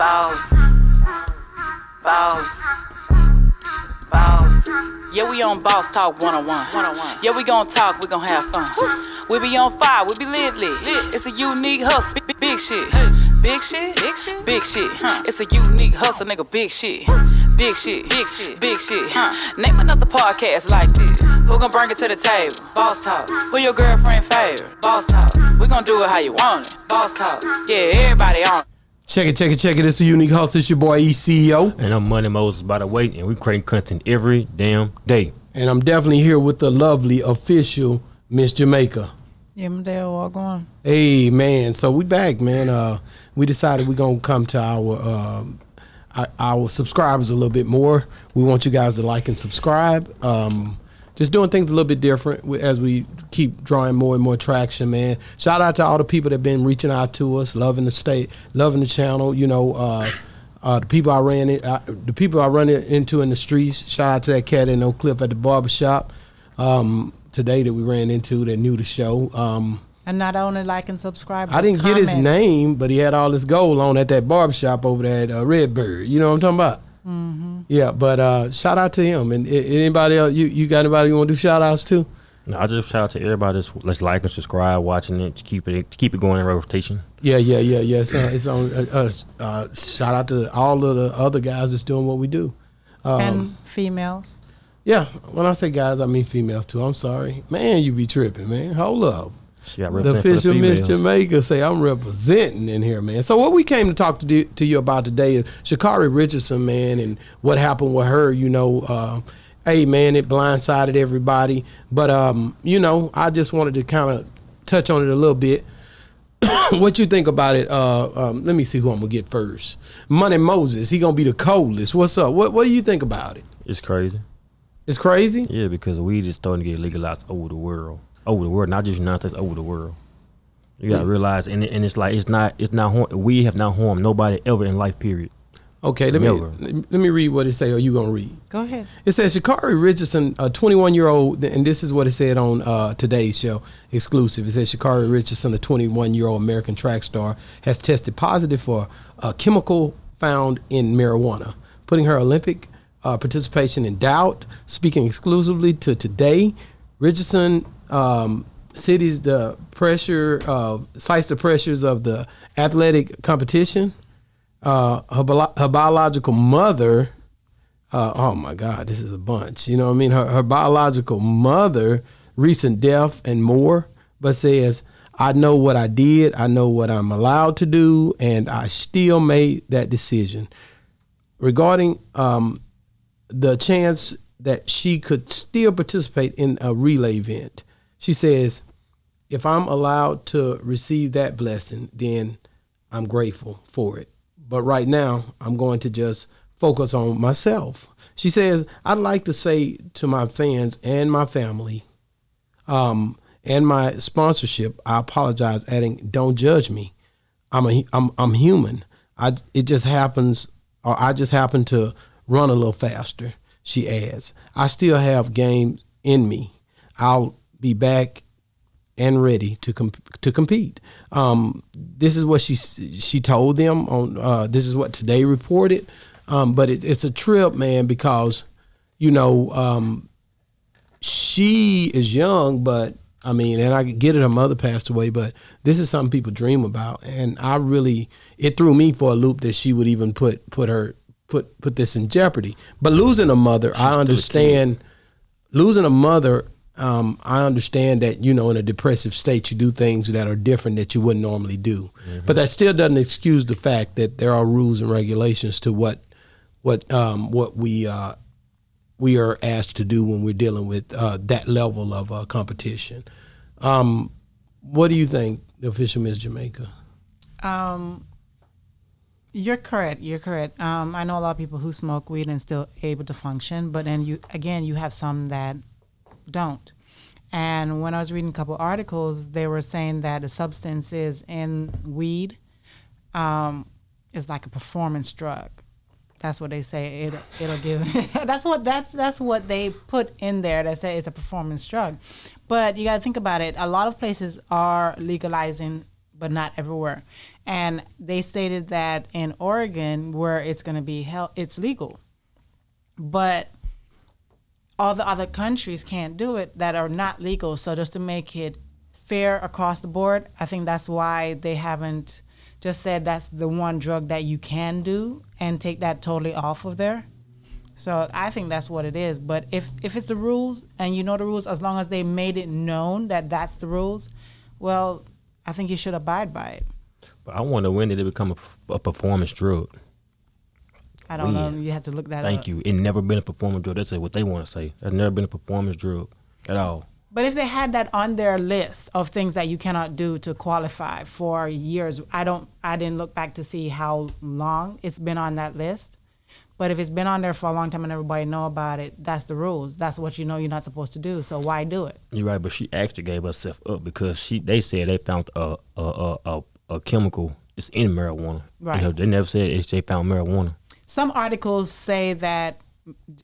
Boss. Boss. Boss. Yeah, we on Boss Talk 101. Yeah, we gon' talk, we gon' have fun. We be on fire, we be lit. It's a unique hustle, big shit. Big shit, big shit, big shit. It's a unique hustle, nigga, big shit. Big shit, big shit, big shit. Name another podcast like this. Who gon' bring it to the table? Boss Talk. Who your girlfriend favorite? Boss Talk. We gon' do it how you want it. Boss Talk. Yeah, everybody on it. Check it. It's a unique hustle. It's your boy ECO. And I'm Money Moses, by the way, and we creating content every damn day. And I'm definitely here with the lovely official Miss Jamaica. Yeah, my day all going. Hey, man. So we back, man. We decided we're going to come to our subscribers a little bit more. We want you guys to like and subscribe. Just doing things a little bit different as we keep drawing more and more traction, man. Shout out to all the people that have been reaching out to us, loving the state, loving the channel. You know, the people I run into in the streets. Shout out to that cat in Oak Cliff at the barbershop today that we ran into that knew the show. And not only like and subscribe, I didn't get his name, but he had all his gold on at that barbershop over there at Redbird. You know what I'm talking about? Mm-hmm. Yeah, but shout out to him. And anybody else, you got anybody you want to do shout outs to? No, I just shout out to everybody that's like and subscribe, watching it, to keep it going in rotation. Yeah. It's on. Shout out to all of the other guys that's doing what we do. And females. Yeah, when I say guys, I mean females too. I'm sorry, man. You be tripping, man. Hold up. The official Miss Jamaica say I'm representing in here, man. So what we came to talk to you about today is SHA'CARRI Richardson, man, and what happened with her. You know, hey, man, it blindsided everybody. But, you know, I just wanted to kind of touch on it a little bit. What you think about it? Let me see who I'm going to get first. Money Moses, he going to be the coldest. What's up? What do you think about it? It's crazy. It's crazy? Yeah, because weed is starting to get legalized over the world. Over the world, not just United States, over the world. You gotta realize, and it's like it's not we have not harmed nobody ever in life. Period. Okay, let me read what it say. Or you gonna read? Go ahead. It says SHA'CARRI Richardson, a 21-year-old, and this is what it said on today's show exclusive. It says SHA'CARRI Richardson, a 21-year-old American track star, has tested positive for a chemical found in marijuana, putting her Olympic participation in doubt. Speaking exclusively to Today, Richardson cites the pressures of the athletic competition. Her biological mother, oh my God, this is a bunch. You know what I mean? Her biological mother, recent death, and more. But says, I know what I did. I know what I'm allowed to do, and I still made that decision. Regarding the chance that she could still participate in a relay event, she says, if I'm allowed to receive that blessing, then I'm grateful for it. But right now, I'm going to just focus on myself. She says, I'd like to say to my fans and my family and my sponsorship, I apologize, adding, don't judge me. I'm human. It just happens, or I just happen to run a little faster. She adds, I still have games in me. I'll be back and ready to compete. This is what she told them on. This is what Today reported. But it's a trip, man, because you know she is young, but I mean, and I get it. Her mother passed away, but this is something people dream about, and it threw me for a loop that she would even put this in jeopardy. But losing a mother, I understand. Losing a mother, I understand that, you know, in a depressive state, you do things that are different that you wouldn't normally do. Mm-hmm. But that still doesn't excuse the fact that there are rules and regulations to what we are asked to do when we're dealing with that level of competition. What do you think, the official Miss Jamaica? You're correct. I know a lot of people who smoke weed and still able to function, but then you have some that don't. And when I was reading a couple articles, they were saying that the substances in weed is like a performance drug. That's what they say. It'll give. that's what they put in there. They say it's a performance drug. But you got to think about it. A lot of places are legalizing but not everywhere. And they stated that in Oregon, where it's going to be it's legal. But all the other countries can't do it that are not legal. So just to make it fair across the board, I think that's why they haven't just said that's the one drug that you can do and take that totally off of there. So I think that's what it is. But if it's the rules and you know the rules, as long as they made it known that that's the rules, well, I think you should abide by it. But I wonder when did it become a performance drug? I don't know. You have to look that up. Thank you. It never been a performance drug. That's what they want to say. It's never been a performance drug at all. But if they had that on their list of things that you cannot do to qualify for years, I didn't look back to see how long it's been on that list. But if it's been on there for a long time and everybody know about it, that's the rules. That's what you know you're not supposed to do. So why do it? You're right, but she actually gave herself up because they said they found a chemical. It's in marijuana. Right. They never said they found marijuana. Some articles say that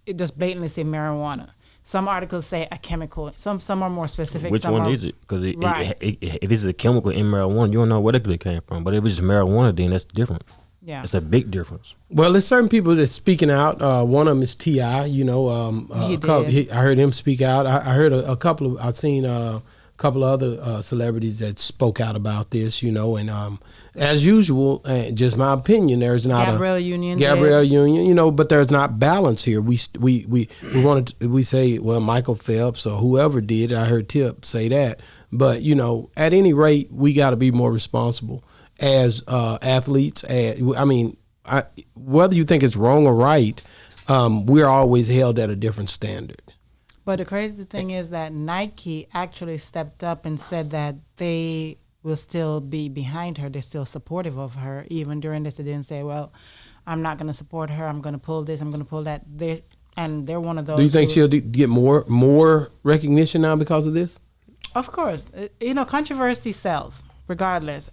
it just blatantly say marijuana. Some articles say a chemical. Some are more specific. Which one is it? Because Right. if it's a chemical in marijuana, you don't know where it came from. But if it's just marijuana, then that's different. Yeah. It's a big difference. Well, there's certain people that's speaking out. One of them is T.I. You know, I heard him speak out. I heard a couple of. I've seen a couple of other celebrities that spoke out about this. You know, and as usual, just my opinion, there's not Gabrielle Union. You know, but there's not balance here. We say, well, Michael Phelps or whoever did it. I heard Tip say that, but you know, at any rate, we got to be more responsible as athletes. Whether you think it's wrong or right, we're always held at a different standard. But the crazy thing is that Nike actually stepped up and said that they will still be behind her. They're still supportive of her. Even during this, they didn't say, well, I'm not going to support her. I'm going to pull this. I'm going to pull that. They're one of those. Do you think she'll get more recognition now because of this? Of course. You know, controversy sells, regardless.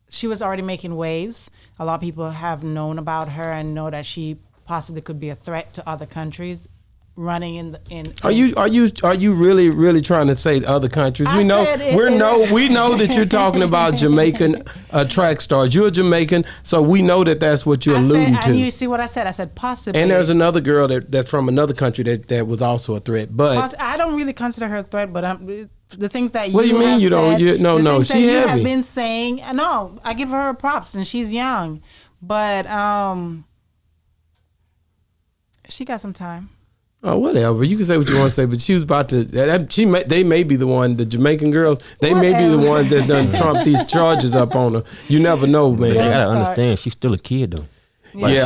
She was already making waves. A lot of people have known about her and know that she possibly could be a threat to other countries. Running Are you really trying to say to other countries? We know that you're talking about Jamaican track stars. You're a Jamaican, so we know that that's what you're alluding to. And you see what I said? I said possibly. And there's another girl that's from another country that was also a threat. But I don't really consider her a threat. But the things that you what do you mean have you don't? said, No, she heavy. Have been saying no. I give her props, and she's young, but she got some time. Oh, whatever. You can say what you want to say, but she was about to. They may be the one. The Jamaican girls. They may be the ones that done trump these charges up on her. You never know, man. They gotta understand, she's still a kid though.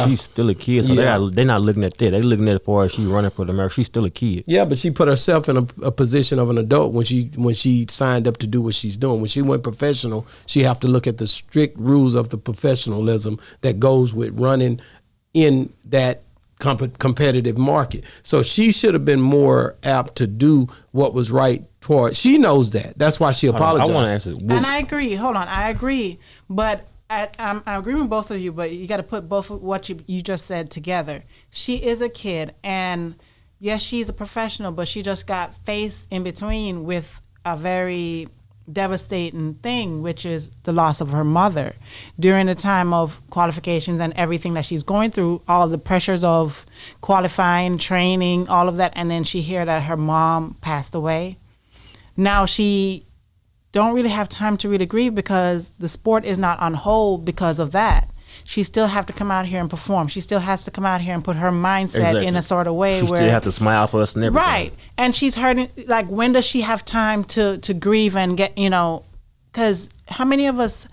She's still a kid, so they're not looking at that. They're looking at it for her. She running for the America. She's still a kid. Yeah, but she put herself in a position of an adult when she signed up to do what she's doing. When she went professional, she have to look at the strict rules of the professionalism that goes with running in that competitive market. So she should have been more apt to do what was right toward. She knows that. That's why she apologized. I want to answer. And I agree. Hold on. I agree. But I agree with both of you, but you got to put both of what you just said together. She is a kid, and yes, she's a professional, but she just got faced in between with a very devastating thing, which is the loss of her mother during the time of qualifications and everything that she's going through, all the pressures of qualifying, training, all of that, and then she hear that her mom passed away. Now she don't really have time to really grieve because the sport is not on hold because of that. She still have to come out here and perform. She still has to come out here and put her mindset in a sort of way she where still have to smile for us and everything. Right. And she's hurting. Like, when does she have time to grieve and get, because how many of us,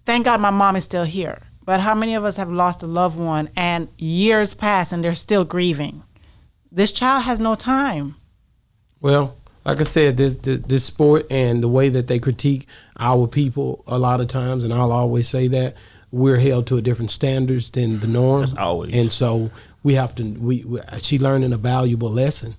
thank God my mom is still here, but how many of us have lost a loved one and years pass and they're still grieving? This child has no time. Well, like I said, this sport and the way that they critique our people a lot of times, and I'll always say that, we're held to a different standards than the norm. That's always. And so we have to. She learning a valuable lesson.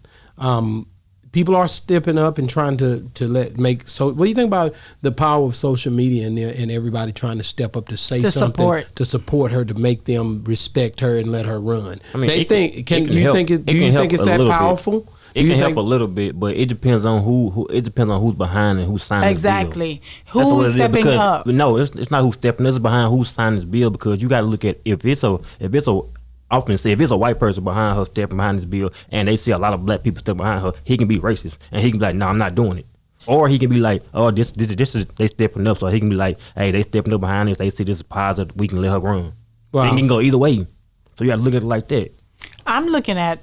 People are stepping up and trying to make. So, what do you think about the power of social media and everybody trying to step up to say something to support her, to make them respect her and let her run? I mean, do you think it's that powerful? It can help a little bit, but it depends on who. It depends on who's behind and who's signing Exactly. this bill. Who's stepping up? No, it's not who's stepping. It's behind who's signing this bill, because you got to look at if it's a white person behind her stepping behind this bill, and they see a lot of black people stepping behind her, he can be racist and he can be like, no, I'm not doing it. Or he can be like, oh, this is they stepping up, so he can be like, hey, they stepping up behind this. They see this is positive. We can let her run. Wow. It can go either way. So you got to look at it like that. I'm looking at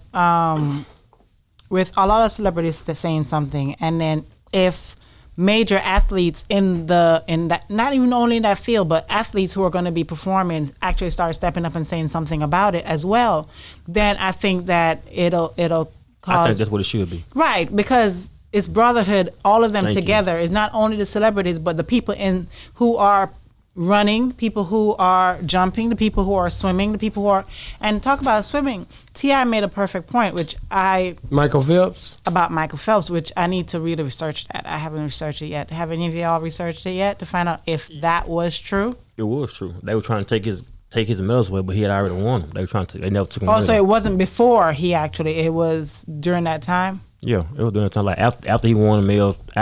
with a lot of celebrities that saying something, and then if major athletes in that, not even only in that field, but athletes who are going to be performing actually start stepping up and saying something about it as well, then I think that it'll cause. I think that's what it should be. Right, because it's brotherhood, all of them Thank together. It's not only the celebrities, but the people who are running, people who are jumping, the people who are swimming, the people who are, and talk about swimming. T.I. made a perfect point, Michael Phelps, about Michael Phelps, which I need to really research that. I haven't researched it yet. Have any of y'all researched it yet to find out if that was true? It was true. They were trying to take his medals away, but he had already won them. They never took him. Oh, so it wasn't before it was during that time? Yeah, it was during that time. Like after he won the medals, I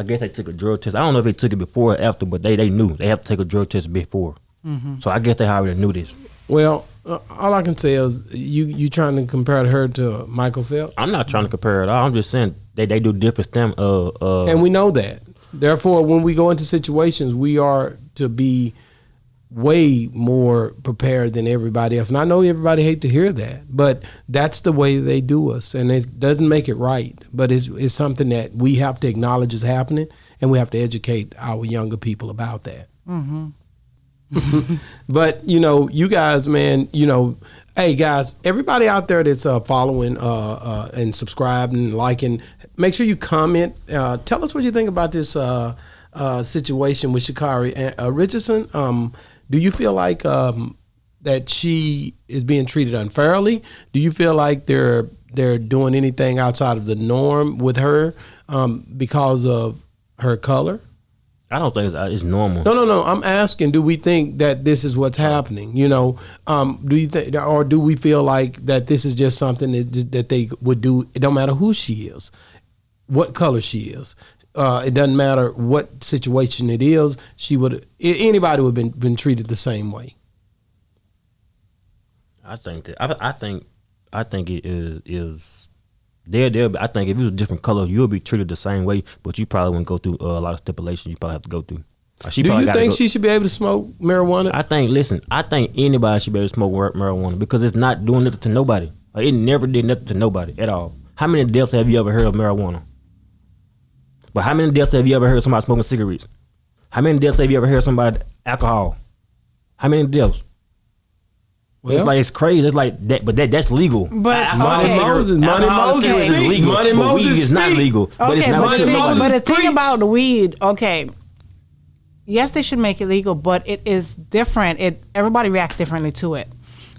guess they took a drug test. I don't know if they took it before or after, but they knew they have to take a drug test before. Mm-hmm. So I guess they already knew this. Well, all I can say is you trying to compare her to Michael Phelps. I'm not trying to compare it at all. I'm just saying they do different stuff. And we know that. Therefore, when we go into situations, we are to be way more prepared than everybody else. And I know everybody hate to hear that, but that's the way they do us, and it doesn't make it right. But it's something that we have to acknowledge is happening, and we have to educate our younger people about that. Mm-hmm. But you guys, man, hey guys, everybody out there that's following and subscribing and liking, make sure you comment. Tell us what you think about this situation with SHA'CARRI Richardson. Do you feel like that she is being treated unfairly? Do you feel like they're doing anything outside of the norm with her because of her color? I don't think it's normal. No. I'm asking, do we think that this is what's happening? Do you think, or do we feel like that this is just something that they would do? It don't matter who she is, what color she is. It doesn't matter what situation it is. Anybody would have been treated the same way. I think it is. I think if it was a different color, you would be treated the same way, but you probably wouldn't go through a lot of stipulations you probably have to go through. Do you think she should be able to smoke marijuana? I think anybody should be able to smoke marijuana because it's not doing nothing to nobody. Like, it never did nothing to nobody at all. How many deaths have you ever heard of marijuana? But how many deaths have you ever heard of somebody smoking cigarettes? How many deaths have you ever heard of somebody alcohol? How many deaths? Well, it's like it's crazy. It's like that, but that's legal. But Money Moses is legal. Money Moses weed is not legal. But it's not but the thing about the weed, yes, they should make it legal, but it is different. Everybody reacts differently to it.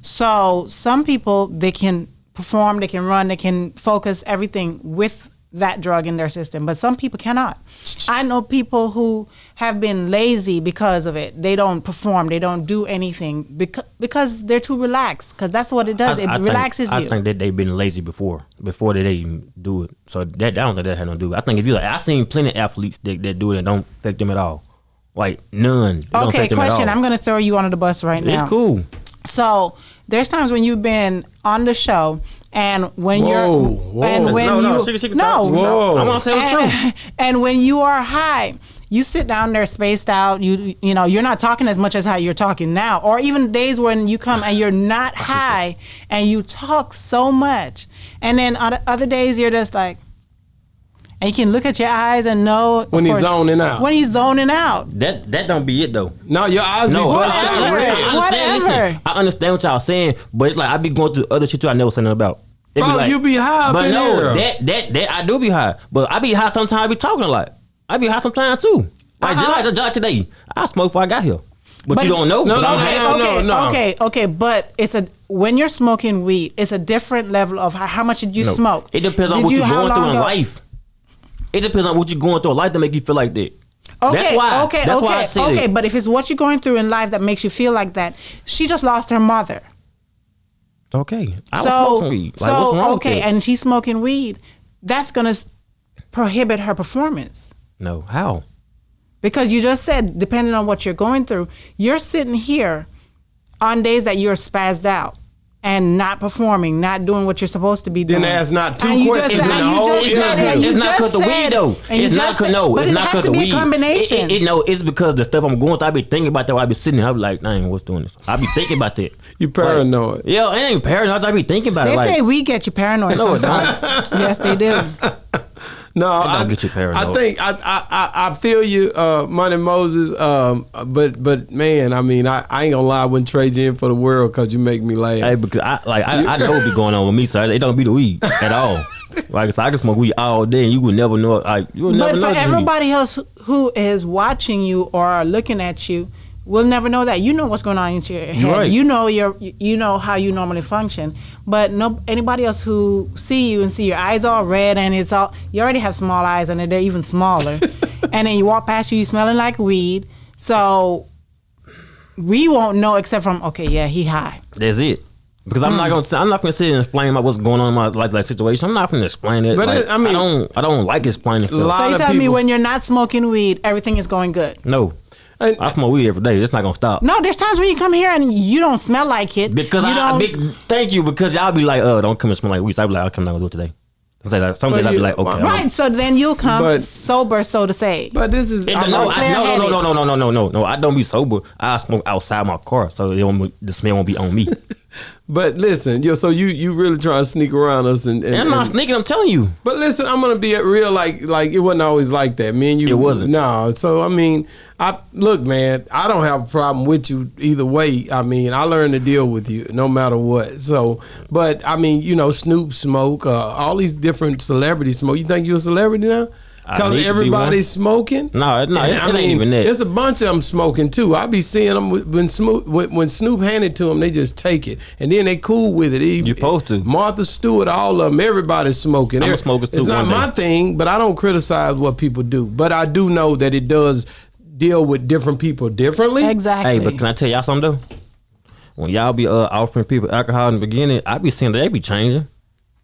So some people, they can perform, they can run, they can focus everything with that drug in their system, but some people cannot. I know people who have been lazy because of it. They don't perform, they don't do anything because they're too relaxed, because that's what it does. It relaxes you. I think that they've been lazy before they even do it. So that I don't think that had nothing to do with it. I think I've seen plenty of athletes that do it and don't affect them at all. Like none. Okay, question. I'm going to throw you under the bus right now. It's cool. So there's times when you've been on the show, and when I want to say the truth. And when you are high, you sit down there spaced out. You're not talking as much as how you're talking now, or even days when you come and you're not high and you talk so much, and then other days you're just like, and you can look at your eyes and know when he's zoning out. When he's zoning out. That don't be it though. No, your eyes be bloodshot red. I understand what y'all saying, but it's like I be going through other shit too I never said nothing about. Bro, you be high, but no, that I do be high, but I be high sometimes. I be talking a lot. I be high sometimes too. Like just today, I smoked before I got here, but you don't know. Okay, but when you're smoking weed, it's a different level of how much did you smoke. It depends on what you're going through in life. It depends on what you're going through in life to make you feel like that. That's why I say that. But if it's what you're going through in life that makes you feel like that, she just lost her mother. Okay. I don't smoke some weed. Like, what's wrong with that? And she's smoking weed. That's going to prohibit her performance. No. How? Because you just said, depending on what you're going through, you're sitting here on days that you're spazzed out and not performing, not doing what you're supposed to be doing. Then ask not two And you questions just in said- the you whole just said that. interview. You It's not just because the weed said- though. and you It's not just because said- no. but It's it not has because to the be a weed. combination. No, it's because the stuff I'm going through. I be thinking about that. While I be sitting there. I be like, dang, what's doing this? I be thinking about that. You paranoid. Yeah, it ain't paranoid. I be thinking about They it. Like, say we get you paranoid No, it don't. sometimes. Yes, they do. No, don't get you paranoid. I think I feel you, Money Moses. But man, I mean, I ain't gonna lie. I wouldn't trade you in for the world because you make me laugh. hey, because I know what be going on with me, so it don't be the weed at all. Like I said, I can smoke weed all day, and you would never know. You would never But know. for it's weed. everybody else who is watching you or looking at you, will never know that. You know what's going on in your head. You're right. You know how you normally function. But anybody else who see you and see your eyes all red and it's all, you already have small eyes and they're even smaller. And then you walk past you smelling like weed. So we won't know except from, okay, yeah, he high. That's it. Because I'm not gonna sit and explain what's going on in my life situation. I'm not gonna explain it. But like, I mean, I don't like explaining stuff. So you of tell me people- when you're not smoking weed, everything is going good. No, And- I smoke weed every day. It's not gonna stop. No, there's times when you come here and you don't smell like it. Because thank you. Because y'all be like, don't come and smell like weed. So I be like, I'm not gonna do it today. Some days I be like, okay. Right, so then you'll come But- sober, so to say. But this is No, clear-headed. no. I don't be sober. I smoke outside my car, so the smell won't be on me. But listen, so you really trying to sneak around us and And I'm not sneaking. I'm telling you. But listen, I'm gonna be real. Like it wasn't always like that. Me and you. It wasn't. No. So I mean, look, man. I don't have a problem with you either way. I mean, I learned to deal with you no matter what. So, but I mean, Snoop smoke. All these different celebrities smoke. You think you're a celebrity now? I Because need to be everybody's smoking. No, it ain't even that. There's a bunch of them smoking too. I be seeing them when Snoop handed to them, they just take it, and then they cool with it. You supposed to. Martha Stewart, all of them, everybody's smoking. I'm a smoker too It's not one day. my thing, but I don't criticize what people do. But I do know that it does deal with different people differently. Exactly. Hey, but can I tell y'all something though? When y'all be offering people alcohol in the beginning, I be seeing that they be changing.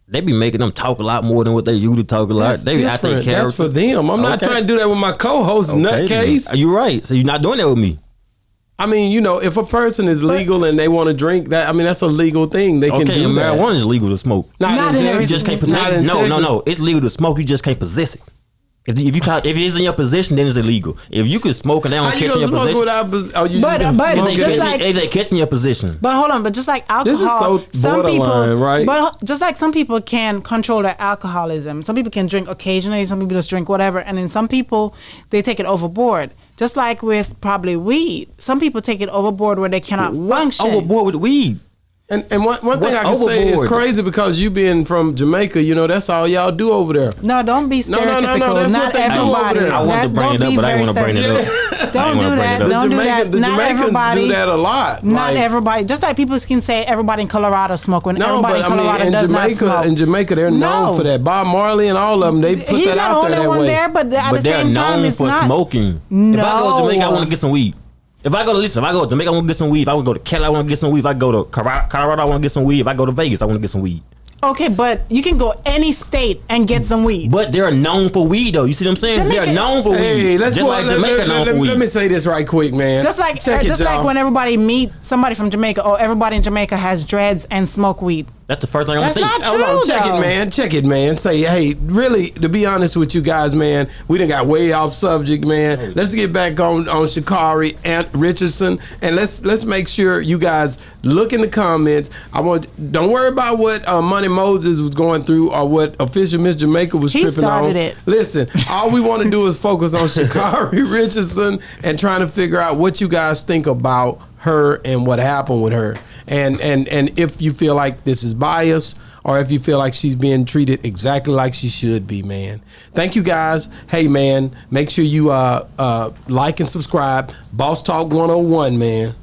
They be making them talk a lot more than what they usually talk a lot. That's They be out there different. That's for them. I'm not Okay. trying to do that with my co-host, nutcase. You're right. So you're not doing that with me. I mean, if a person is legal and they want to drink, that's a legal thing. They can Okay, do that. marijuana is legal to smoke. Not in every You just can't Not possess in it. Texas. No. It's legal to smoke. You just can't possess it. If it is in your possession, then it's illegal. If you can smoke and they don't How you catch in your gonna smoke possession, without? You But- just but smoking? just like- if they catch in your possession. But hold on, but just like alcohol, This is so some people, borderline, right? But just like some people can control their alcoholism, some people can drink occasionally, some people just drink whatever, and then some people they take it overboard. Just like with probably weed, some people take it overboard where they cannot What's function. overboard with weed? And one thing What's I can say is overboard? crazy because you being from Jamaica, that's all y'all do over there. No, don't be No, stereotypical. that's Not what they do over everybody. there. I wanted to bring it up, but I didn't want to bring it up. Don't do that. Don't do that. The Not Jamaicans everybody. do that a lot. Not Like, everybody. Just like people can say everybody in Colorado smoke when No, everybody but in Colorado in does not smoke. Jamaica, they're known No. for that. Bob Marley and all of them, they put He's that not out the there only that one way. there, but at But the they're same time, known it's for not. smoking. If I go to Jamaica, I want to get some weed. If I go to Jamaica, I want to get some weed. If I want to go to Cali, I want to get some weed. If I go to Colorado, I want to get some weed. If I go to Vegas, I want to get some weed. Okay, but you can go any state and get some weed. But they're known for weed, though. You see what I'm saying? Jamaica- They're known for Hey, weed. let's Just like Jamaica known for weed. let me say this right quick, man. Just like Check it, y'all. when everybody meet somebody from Jamaica, or everybody in Jamaica has dreads and smoke weed. That's the first thing I'm That's gonna not say. Hold on, True, check though. it, man. Check it, man. Say, hey, really, to be honest with you guys, man, we done got way off subject, man. Let's get back on SHA'CARRI Richardson, and let's make sure you guys look in the comments. Don't worry about what Money Moses was going through or what official Miss Jamaica was He tripping started on. it. Listen, all we want to do is focus on SHA'CARRI Richardson and trying to figure out what you guys think about her and what happened with her, and if you feel like this is bias or if you feel like she's being treated exactly like she should be, man. Thank you guys. Hey, man, make sure you like and subscribe. Boss Talk 101, man.